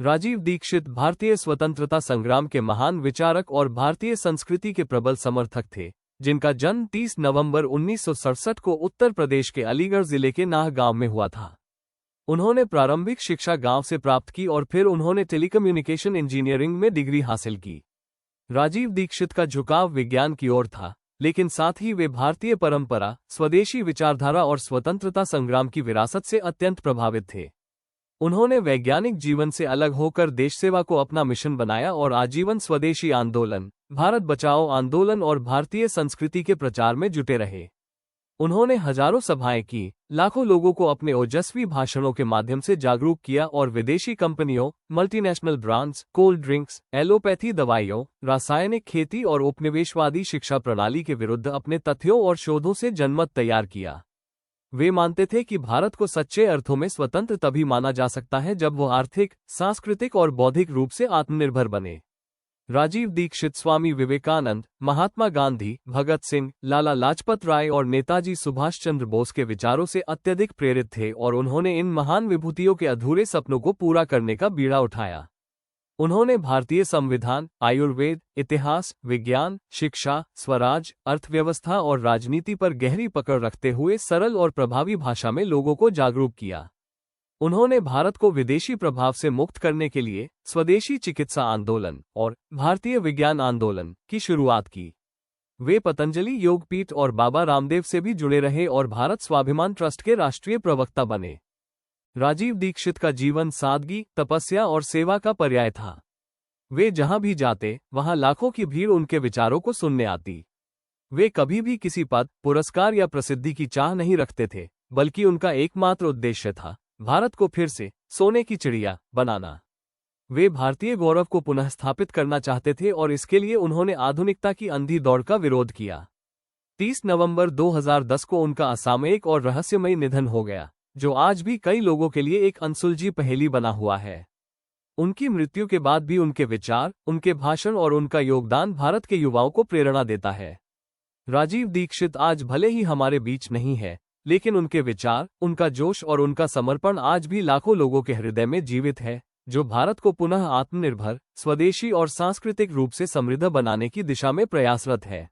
राजीव दीक्षित भारतीय स्वतंत्रता संग्राम के महान विचारक और भारतीय संस्कृति के प्रबल समर्थक थे, जिनका जन्म 30 नवंबर 1967 को उत्तर प्रदेश के अलीगढ़ जिले के नाह गांव में हुआ था। उन्होंने प्रारंभिक शिक्षा गांव से प्राप्त की और फिर उन्होंने टेलीकम्युनिकेशन इंजीनियरिंग में डिग्री हासिल की। राजीव दीक्षित का झुकाव विज्ञान की ओर था, लेकिन साथ ही वे भारतीय परंपरा, स्वदेशी विचारधारा और स्वतंत्रता संग्राम की विरासत से अत्यंत प्रभावित थे। उन्होंने वैज्ञानिक जीवन से अलग होकर देश सेवा को अपना मिशन बनाया और आजीवन स्वदेशी आंदोलन, भारत बचाओ आंदोलन और भारतीय संस्कृति के प्रचार में जुटे रहे। उन्होंने हजारों सभाएं की, लाखों लोगों को अपने ओजस्वी भाषणों के माध्यम से जागरूक किया और विदेशी कंपनियों, multinational brands, cold drinks, allopathy दवाइयों, रासायनिक खेती और उपनिवेशवादी शिक्षा प्रणाली के विरुद्ध अपने तथ्यों और शोधों से जनमत तैयार किया। वे मानते थे कि भारत को सच्चे अर्थों में स्वतंत्र तभी माना जा सकता है जब वो आर्थिक, सांस्कृतिक और बौद्धिक रूप से आत्मनिर्भर बने। राजीव दीक्षित स्वामी विवेकानंद, महात्मा गांधी, भगत सिंह, लाला लाजपत राय और नेताजी सुभाष चंद्र बोस के विचारों से अत्यधिक प्रेरित थे और उन्होंने इन महान विभूतियों के अधूरे सपनों को पूरा करने का बीड़ा उठाया। उन्होंने भारतीय संविधान, आयुर्वेद, इतिहास, विज्ञान, शिक्षा, स्वराज, अर्थव्यवस्था और राजनीति पर गहरी पकड़ रखते हुए सरल और प्रभावी भाषा में लोगों को जागरूक किया। उन्होंने भारत को विदेशी प्रभाव से मुक्त करने के लिए स्वदेशी चिकित्सा आंदोलन और भारतीय विज्ञान आंदोलन की शुरुआत की। वे पतंजलि योगपीठ और बाबा रामदेव से भी जुड़े रहे और भारत स्वाभिमान ट्रस्ट के राष्ट्रीय प्रवक्ता बने। राजीव दीक्षित का जीवन सादगी, तपस्या और सेवा का पर्याय था। वे जहां भी जाते, वहां लाखों की भीड़ उनके विचारों को सुनने आती। वे कभी भी किसी पद, पुरस्कार या प्रसिद्धि की चाह नहीं रखते थे, बल्कि उनका एकमात्र उद्देश्य था भारत को फिर से सोने की चिड़िया बनाना। वे भारतीय गौरव को पुनः स्थापित करना चाहते थे और इसके लिए उन्होंने आधुनिकता की अंधी दौड़ का विरोध किया। 30 नवंबर 2010 को उनका असामयिक और रहस्यमयी निधन हो गया, जो आज भी कई लोगों के लिए एक अनसुलझी पहेली बना हुआ है। उनकी मृत्यु के बाद भी उनके विचार, उनके भाषण और उनका योगदान भारत के युवाओं को प्रेरणा देता है। राजीव दीक्षित आज भले ही हमारे बीच नहीं है, लेकिन उनके विचार, उनका जोश और उनका समर्पण आज भी लाखों लोगों के हृदय में जीवित है, जो भारत को पुनः आत्मनिर्भर, स्वदेशी और सांस्कृतिक रूप से समृद्ध बनाने की दिशा में प्रयासरत है।